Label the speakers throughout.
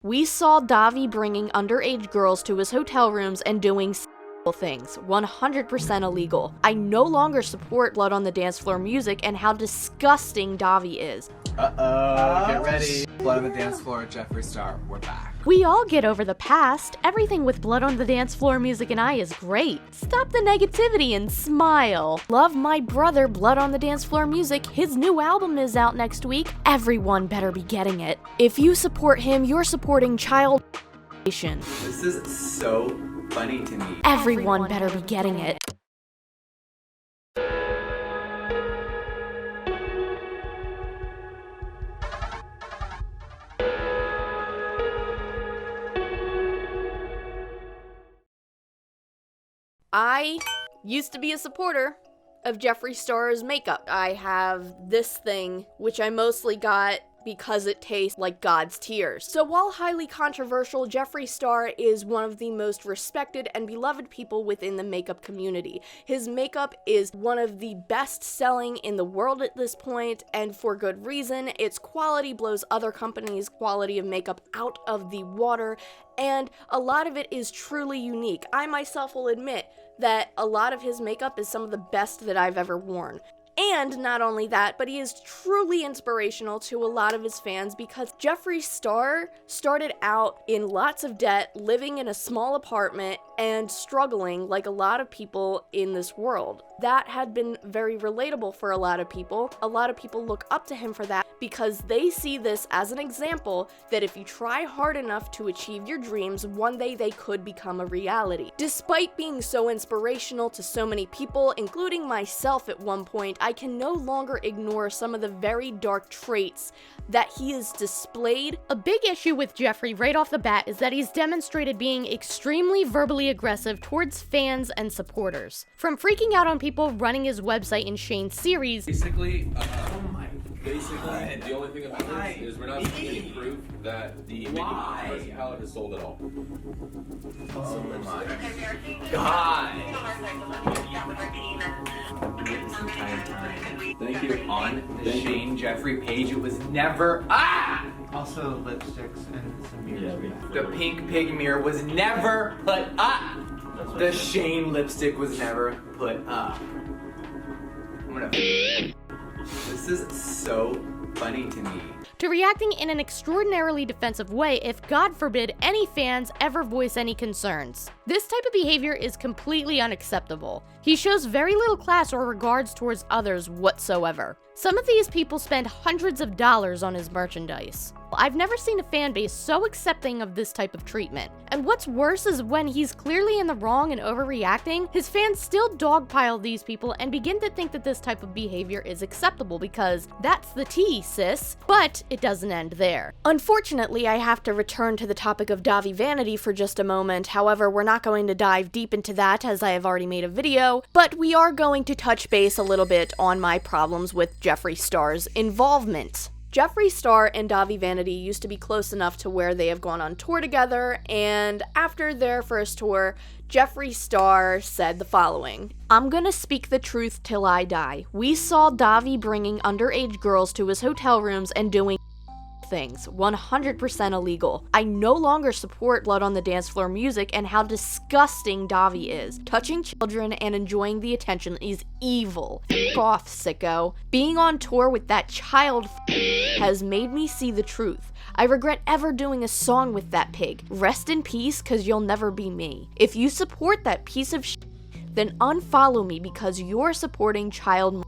Speaker 1: We saw Dahvie bringing underage girls to his hotel rooms and doing things, 100% illegal. I no longer support blood on the dance floor music and how disgusting Dahvie is.
Speaker 2: Get ready. Blood on the dance floor, Jeffree Star, we're back.
Speaker 1: We all get over the past. Everything with blood on the dance floor music and I is great. Stop the negativity and smile. Love my brother, Blood on the Dance Floor Music. His new album is out next week. Everyone better be getting it. If you support him, you're supporting child.
Speaker 2: This is so funny to me.
Speaker 1: Everyone better be getting it. I used to be a supporter of Jeffree Star's makeup. I have this thing, which I mostly got because it tastes like God's tears. So while highly controversial, Jeffree Star is one of the most respected and beloved people within the makeup community. His makeup is one of the best selling in the world at this point, and for good reason. Its quality blows other companies' quality of makeup out of the water, and a lot of it is truly unique. I myself will admit that a lot of his makeup is some of the best that I've ever worn. And not only that, but he is truly inspirational to a lot of his fans because Jeffree Star started out in lots of debt, living in a small apartment, and struggling like a lot of people in this world. That had been very relatable for a lot of people. A lot of people look up to him for that because they see this as an example that if you try hard enough to achieve your dreams, one day they could become a reality. Despite being so inspirational to so many people, including myself at one point, I can no longer ignore some of the very dark traits that he has displayed. A big issue with Jeffree right off the bat is that he's demonstrated being extremely verbally aggressive towards fans and supporters. From freaking out on people running his website in Shane's series.
Speaker 3: Basically, the only thing about this is we're not seeing any proof that the Mickey palette has sold at all.
Speaker 2: Oh my God!
Speaker 3: Thank you.
Speaker 2: On the Shane Jeffree page, it was never
Speaker 4: Also lipsticks and some mirrors.
Speaker 2: The pink pig mirror was never put up. The Shane lipstick was never put up. I'm gonna. This is so funny to me.
Speaker 1: To reacting in an extraordinarily defensive way if, God forbid, any fans ever voice any concerns. This type of behavior is completely unacceptable. He shows very little class or regards towards others whatsoever. Some of these people spend hundreds of dollars on his merchandise. I've never seen a fan base so accepting of this type of treatment. And what's worse is when he's clearly in the wrong and overreacting, his fans still dogpile these people and begin to think that this type of behavior is acceptable because that's the tea, sis. But it doesn't end there. Unfortunately, I have to return to the topic of Dahvie Vanity for just a moment. However, we're not going to dive deep into that as I have already made a video, but we are going to touch base a little bit on my problems with Jeffree Star's involvement. Jeffree Star and Dahvie Vanity used to be close enough to where they have gone on tour together, and after their first tour, Jeffree Star said the following: "I'm gonna speak the truth till I die. We saw Dahvie bringing underage girls to his hotel rooms and doing things, 100% illegal. I no longer support blood on the dance floor music and how disgusting Dahvie is. Touching children and enjoying the attention is evil. F off, sicko. Being on tour with that child has made me see the truth. I regret ever doing a song with that pig. Rest in peace, cause you'll never be me. If you support that piece of shit, then unfollow me because you're supporting child.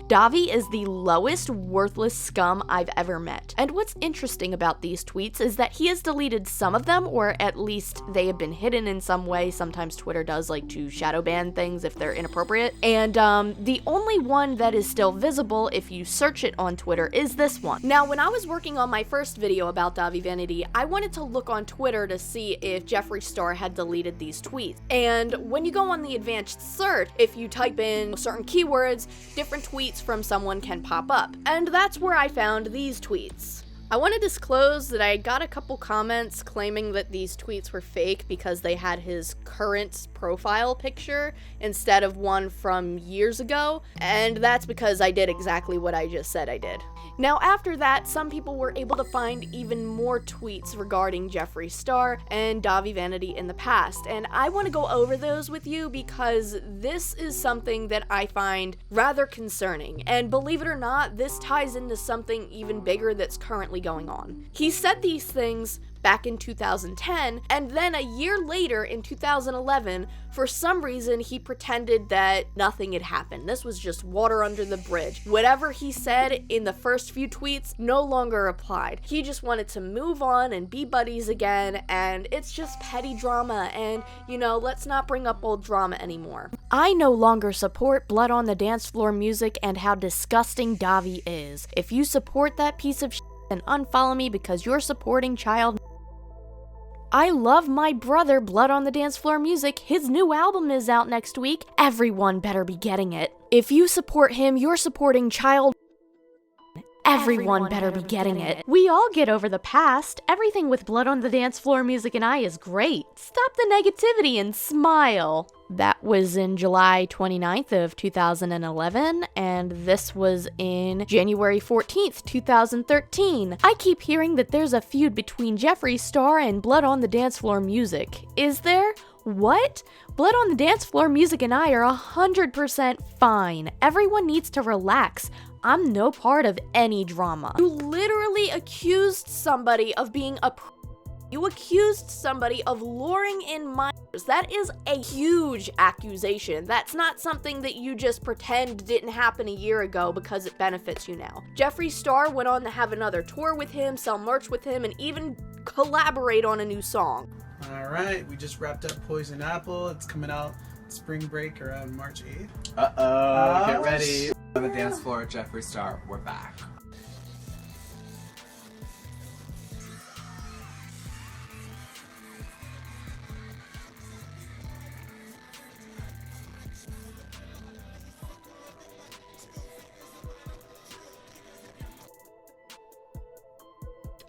Speaker 1: Dahvie is the lowest, worthless scum I've ever met." And what's interesting about these tweets is that he has deleted some of them, or at least they have been hidden in some way. Sometimes Twitter does like to shadow ban things if they're inappropriate. And the only one that is still visible if you search it on Twitter is this one. Now, when I was working on my first video about Dahvie Vanity, I wanted to look on Twitter to see if Jeffree Star had deleted these tweets. And when you go on the advanced search, if you type in certain keywords, different tweets from someone can pop up. And that's where I found these tweets. I want to disclose that I got a couple comments claiming that these tweets were fake because they had his current profile picture instead of one from years ago, and that's because I did exactly what I just said I did.
Speaker 5: Now after that, some people were able to find even more tweets regarding Jeffree Star and Dahvie Vanity in the past, and I want to go over those with you because this is something that I find rather concerning, and believe it or not, this ties into something even bigger that's currently going on. He said these things back in 2010, and then a year later in 2011, for some reason he pretended that nothing had happened. This was just water under the bridge. Whatever he said in the first few tweets no longer applied. He just wanted to move on and be buddies again, and it's just petty drama, and you know, let's not bring up old drama anymore.
Speaker 1: I no longer support blood on the dance floor music and how disgusting Dahvie is. If you support that piece of shit, then unfollow me because you're supporting child. I love my brother Blood on the Dance Floor Music. His new album is out next week. Everyone better be getting it. If you support him, you're supporting child. Everyone better be getting it. We all get over the past. Everything with Blood on the Dance Floor Music and I is great. Stop the negativity and smile. That was in July 29th of 2011, and this was in January 14th, 2013. I keep hearing that there's a feud between Jeffree Star and Blood on the Dance Floor Music. Is there? What? Blood on the Dance Floor Music and I are 100% fine. Everyone needs to relax. I'm no part of any drama.
Speaker 5: You literally accused somebody of being a You accused somebody of luring in minors. That is a huge accusation. That's not something that you just pretend didn't happen a year ago because it benefits you now. Jeffree Star went on to have another tour with him, sell merch with him, and even collaborate on a new song.
Speaker 6: Alright, we just wrapped up Poison Apple. It's coming out spring break around March 8th.
Speaker 2: Uh-oh, get ready. On the dance floor, Jeffree Star, we're back.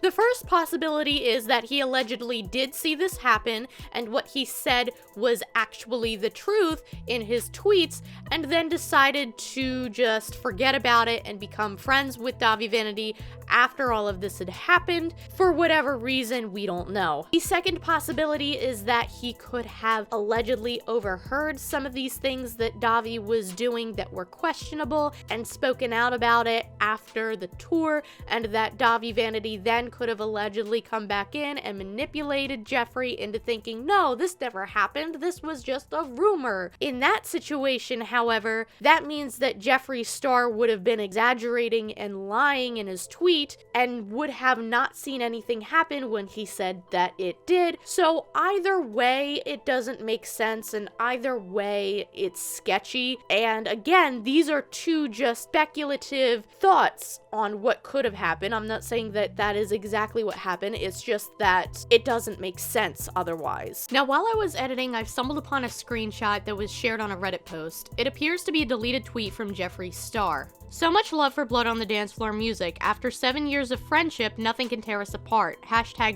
Speaker 1: The first possibility is that he allegedly did see this happen, and what he said was actually the truth in his tweets, and then decided to just forget about it and become friends with Dahvie Vanity after all of this had happened. For whatever reason, we don't know. The second possibility is that he could have allegedly overheard some of these things that Dahvie was doing that were questionable and spoken out about it after the tour, and that Dahvie Vanity then could have allegedly come back in and manipulated Jeffree into thinking, no, this never happened, this was just a rumor. In that situation, however, that means that Jeffree Star would have been exaggerating and lying in his tweet and would have not seen anything happen when he said that it did. So either way, it doesn't make sense, and either way, it's sketchy. And again, these are two just speculative thoughts on what could have happened. I'm not saying that that is exactly what happened, it's just that it doesn't make sense otherwise. Now, while I was editing, I stumbled upon a screenshot that was shared on a Reddit post. It appears to be a deleted tweet from Jeffree Star. So much love for Blood on the Dance Floor Music. After 7 years of friendship, nothing can tear us apart.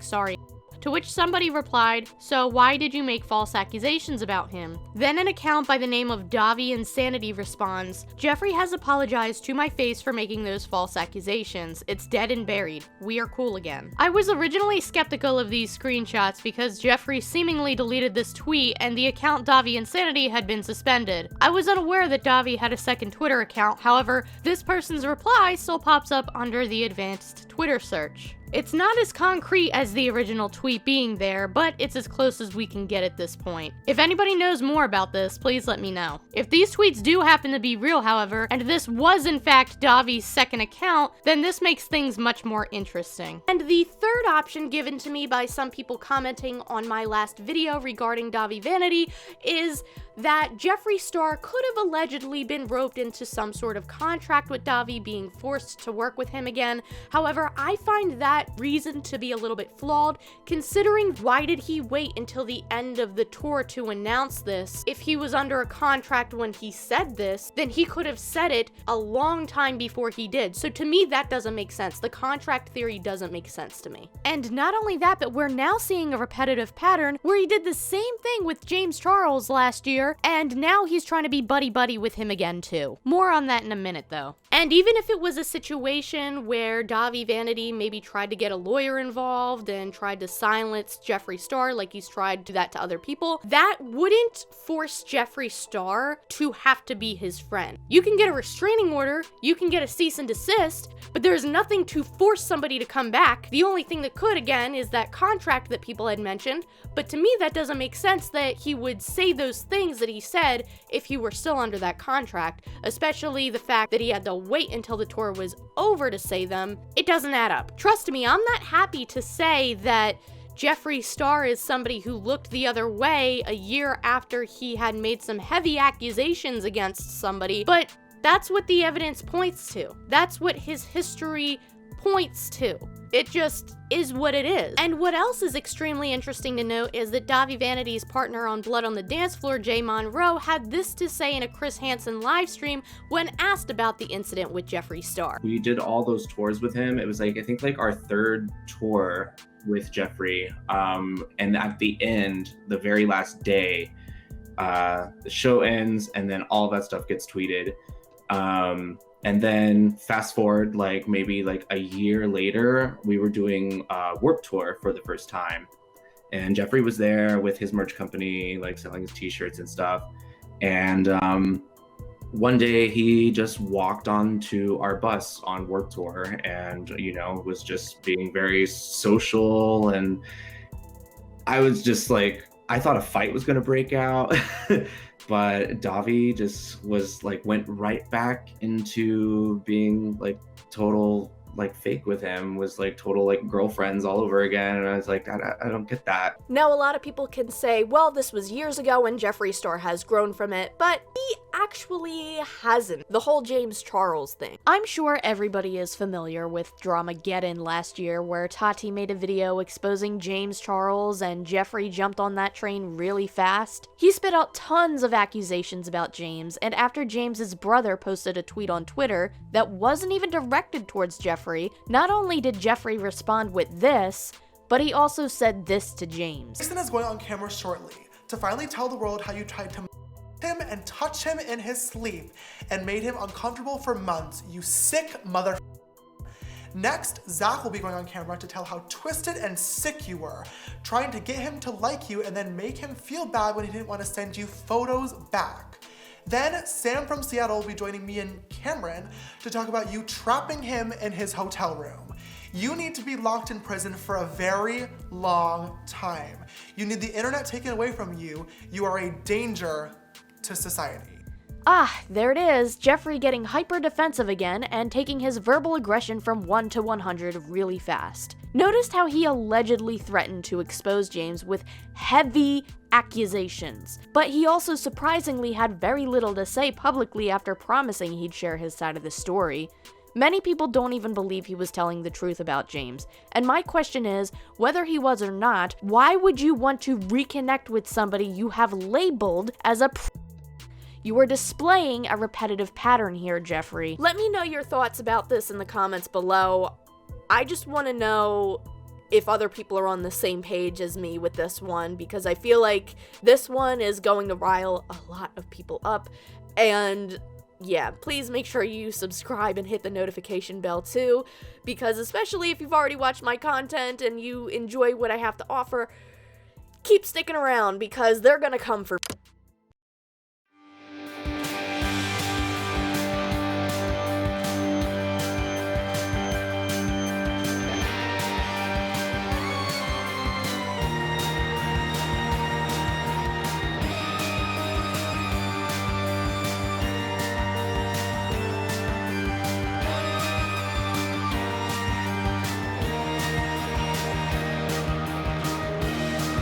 Speaker 1: #sorry. To which somebody replied, so why did you make false accusations about him? Then an account by the name of Dahvie Insanity responds, Jeffree has apologized to my face for making those false accusations. It's dead and buried. We are cool again. I was originally skeptical of these screenshots because Jeffree seemingly deleted this tweet and the account Dahvie Insanity had been suspended. I was unaware that Dahvie had a second Twitter account, however, this person's reply still pops up under the advanced Twitter search. It's not as concrete as the original tweet being there, but it's as close as we can get at this point. If anybody knows more about this, please let me know. If these tweets do happen to be real, however, and this was in fact Dahvie's second account, then this makes things much more interesting. And the third option given to me by some people commenting on my last video regarding Dahvie Vanity is that Jeffree Star could have allegedly been roped into some sort of contract with Dahvie, being forced to work with him again. However, I find that reason to be a little bit flawed, considering why did he wait until the end of the tour to announce this? If he was under a contract when he said this, then he could have said it a long time before he did. So to me, that doesn't make sense. The contract theory doesn't make sense to me. And not only that, but we're now seeing a repetitive pattern where he did the same thing with James Charles last year, and now he's trying to be buddy-buddy with him again too. More on that in a minute though. And even if it was a situation where Dahvie Vanity maybe tried to get a lawyer involved and tried to silence Jeffree Star like he's tried to do that to other people, that wouldn't force Jeffree Star to have to be his friend. You can get a restraining order, you can get a cease and desist, but there's nothing to force somebody to come back. The only thing that could, again, is that contract that people had mentioned, but to me that doesn't make sense that he would say those things that he said if he were still under that contract, especially the fact that he had to wait until the tour was over to say them. It doesn't add up. Trust me, I'm not happy to say that Jeffree Star is somebody who looked the other way a year after he had made some heavy accusations against somebody, but that's what the evidence points to. That's what his history points to. It just is what it is. And what else is extremely interesting to note is that Dahvie Vanity's partner on Blood on the Dance Floor, Jay Monroe, had this to say in a Chris Hansen live stream when asked about the incident with Jeffree Star.
Speaker 7: We did all those tours with him. It was like, I think like our third tour with Jeffree. And at the end, the very last day, the show ends and then all that stuff gets tweeted. And then fast forward, like maybe like a year later, we were doing a Warped Tour for the first time. And Jeffree was there with his merch company, like selling his t-shirts and stuff. And one day he just walked onto our bus on Warped Tour and, you know, was just being very social. And I was just like, I thought a fight was going to break out. But Dahvie just was like, went right back into being like total like fake with him, was like total like girlfriends all over again. And I was like, I don't get that.
Speaker 5: Now, a lot of people can say, well, this was years ago and Jeffree Star has grown from it, but he actually hasn't. The whole James Charles thing. I'm sure everybody is familiar with Dramageddon last year, where Tati made a video exposing James Charles and Jeffree jumped on that train really fast. He spit out tons of accusations about James, and after James's brother posted a tweet on Twitter that wasn't even directed towards Jeffree, not only did Jeffree respond with this, but he also said this to James.
Speaker 8: Jason is going on camera shortly to finally tell the world how you tried to him and touch him in his sleep and made him uncomfortable for months, you sick mother. Next, Zach will be going on camera to tell how twisted and sick you were, trying to get him to like you and then make him feel bad when he didn't want to send you photos back. Then Sam from Seattle will be joining me and Cameron to talk about you trapping him in his hotel room. You need to be locked in prison for a very long time. You need the internet taken away from you. You are a danger to society.
Speaker 5: Ah, there it is, Jeffree getting hyper defensive again and taking his verbal aggression from 1 to 100 really fast. Noticed how he allegedly threatened to expose James with heavy accusations, but he also surprisingly had very little to say publicly after promising he'd share his side of the story. Many people don't even believe he was telling the truth about James, and my question is, whether he was or not, why would you want to reconnect with somebody you have labeled as a You are displaying a repetitive pattern here, Jeffree. Let me know your thoughts about this in the comments below. I just want to know if other people are on the same page as me with this one, because I feel like this one is going to rile a lot of people up. And yeah, please make sure you subscribe and hit the notification bell too, because especially if you've already watched my content and you enjoy what I have to offer, keep sticking around because they're gonna come for